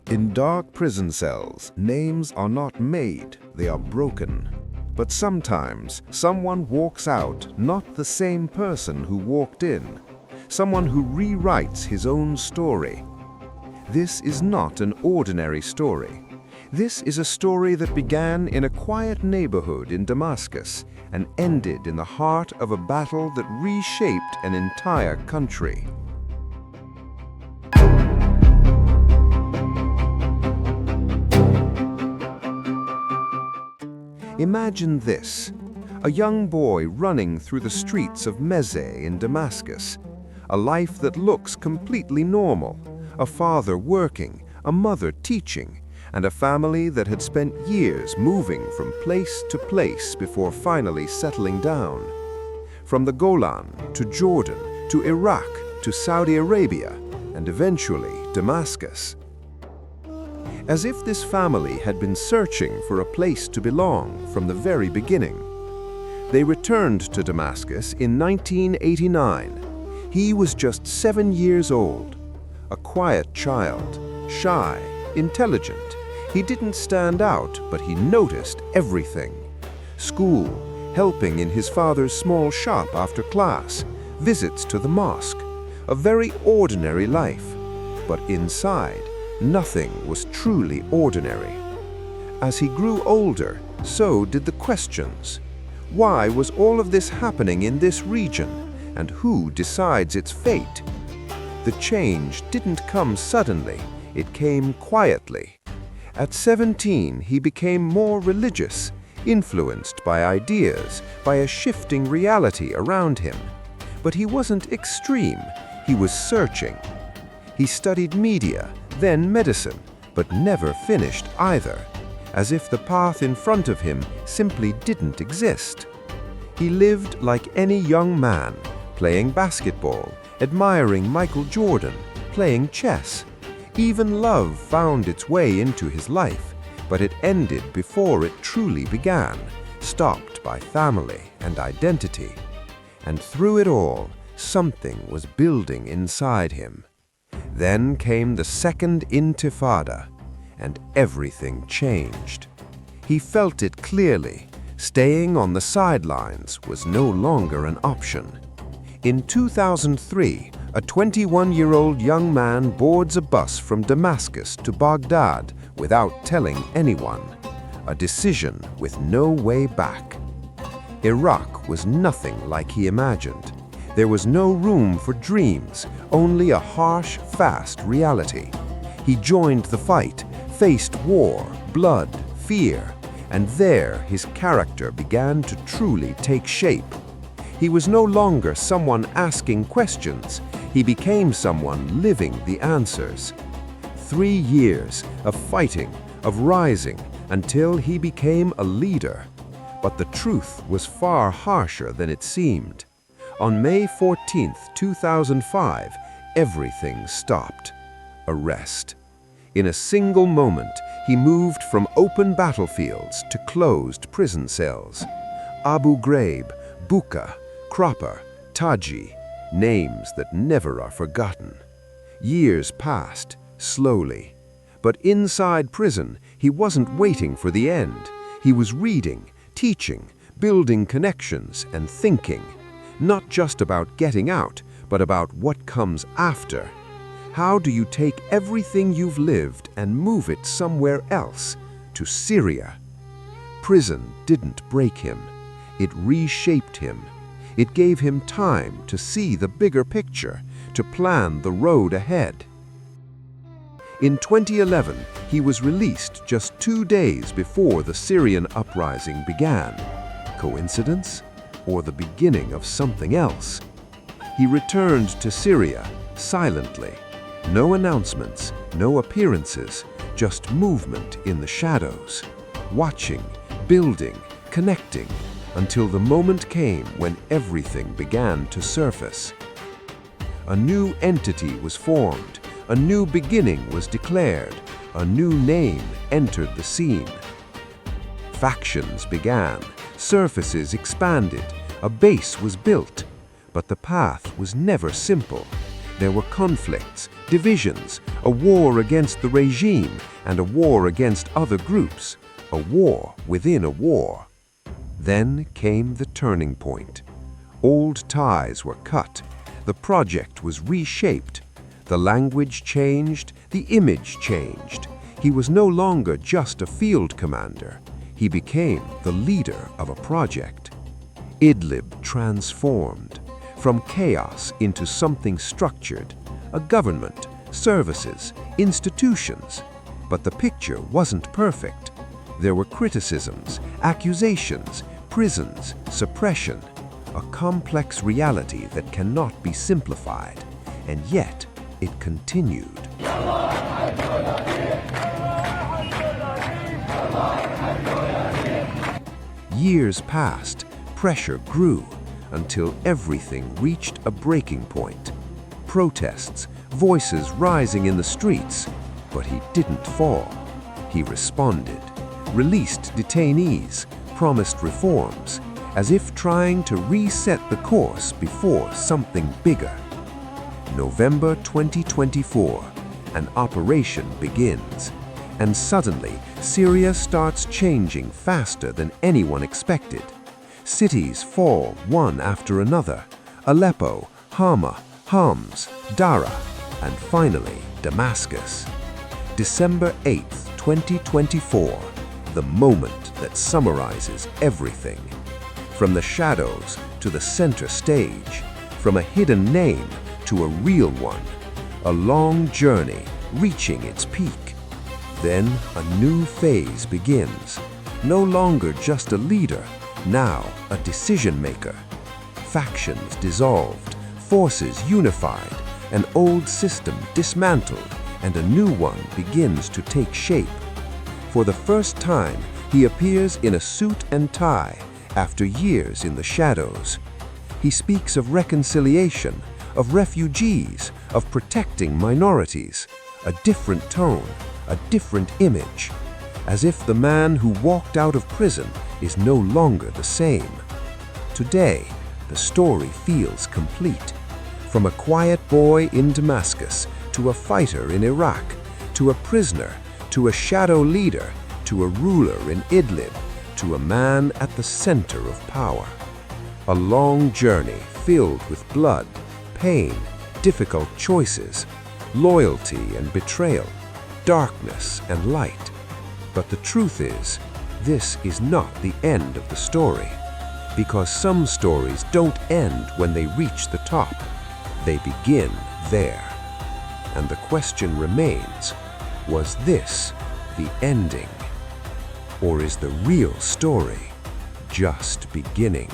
In dark prison cells, names are not made, they are broken. But sometimes, someone walks out not the same person who walked in. Someone who rewrites his own story. This is not an ordinary story. This is a story that began in a quiet neighborhood in Damascus and ended in the heart of a battle that reshaped an entire country. Imagine this, a young boy running through the streets of Mezeh in Damascus, a life that looks completely normal, a father working, a mother teaching, and a family that had spent years moving from place to place before finally settling down. From the Golan to Jordan to Iraq to Saudi Arabia and eventually Damascus. As if this family had been searching for a place to belong from the very beginning. They returned to Damascus in 1989. He was just 7 years old, a quiet child, shy, intelligent. He didn't stand out, but he noticed everything. School, helping in his father's small shop after class, visits to the mosque, a very ordinary life. But inside, nothing was truly ordinary. As he grew older, so did the questions. Why was all of this happening in this region, and who decides its fate? The change didn't come suddenly, it came quietly. At 17, he became more religious, influenced by ideas, by a shifting reality around him. But he wasn't extreme, he was searching. He studied media, then medicine, but never finished either, as if the path in front of him simply didn't exist. He lived like any young man, playing basketball, admiring Michael Jordan, playing chess. Even love found its way into his life, but it ended before it truly began, stopped by family and identity. And through it all, something was building inside him. Then came the second intifada, and everything changed. He felt it clearly. Staying on the sidelines was no longer an option. In 2003, a 21-year-old young man boards a bus from Damascus to Baghdad without telling anyone. A decision with no way back. Iraq was nothing like he imagined. There was no room for dreams, only a harsh, fast reality. He joined the fight, faced war, blood, fear, and there his character began to truly take shape. He was no longer someone asking questions, he became someone living the answers. 3 years of fighting, of rising, until he became a leader. But the truth was far harsher than it seemed. On May 14, 2005, everything stopped. Arrest. In a single moment, he moved from open battlefields to closed prison cells. Abu Ghraib, Buka, Cropper, Taji, names that never are forgotten. Years passed, slowly. But inside prison, he wasn't waiting for the end. He was reading, teaching, building connections, and thinking. Not just about getting out, but about what comes after. How do you take everything you've lived and move it somewhere else, to Syria? Prison didn't break him. It reshaped him. It gave him time to see the bigger picture, to plan the road ahead. In 2011, he was released just 2 days before the Syrian uprising began. Coincidence? Or the beginning of something else? He returned to Syria silently. No announcements, no appearances, just movement in the shadows. Watching, building, connecting, until the moment came when everything began to surface. A new entity was formed, a new beginning was declared, a new name entered the scene. Factions began, surfaces expanded, a base was built, but the path was never simple. There were conflicts, divisions, a war against the regime, and a war against other groups, a war within a war. Then came the turning point. Old ties were cut, the project was reshaped, the language changed, the image changed. He was no longer just a field commander, he became the leader of a project. Idlib transformed, from chaos into something structured, a government, services, institutions. But the picture wasn't perfect. There were criticisms, accusations, prisons, suppression, a complex reality that cannot be simplified, and yet it continued. Years passed, pressure grew, until everything reached a breaking point. Protests, voices rising in the streets, but he didn't fall. He responded, released detainees, promised reforms, as if trying to reset the course before something bigger. November 2024, an operation begins, and suddenly Syria starts changing faster than anyone expected. Cities fall one after another: Aleppo, Hama, Homs, Dara, and finally Damascus. December 8th, 2024, the moment that summarizes everything. From the shadows to the center stage, from a hidden name to a real one, a long journey reaching its peak. Then a new phase begins, no longer just a leader, now a decision maker. Factions dissolved, forces unified, an old system dismantled, and a new one begins to take shape. For the first time, he appears in a suit and tie after years in the shadows. He speaks of reconciliation, of refugees, of protecting minorities, a different tone, a different image, as if the man who walked out of prison is no longer the same. Today, the story feels complete. From a quiet boy in Damascus, to a fighter in Iraq, to a prisoner, to a shadow leader, to a ruler in Idlib, to a man at the center of power. A long journey filled with blood, pain, difficult choices, loyalty and betrayal, darkness and light. But the truth is, this is not the end of the story, because some stories don't end when they reach the top. They begin there. And the question remains, was this the ending? Or is the real story just beginning?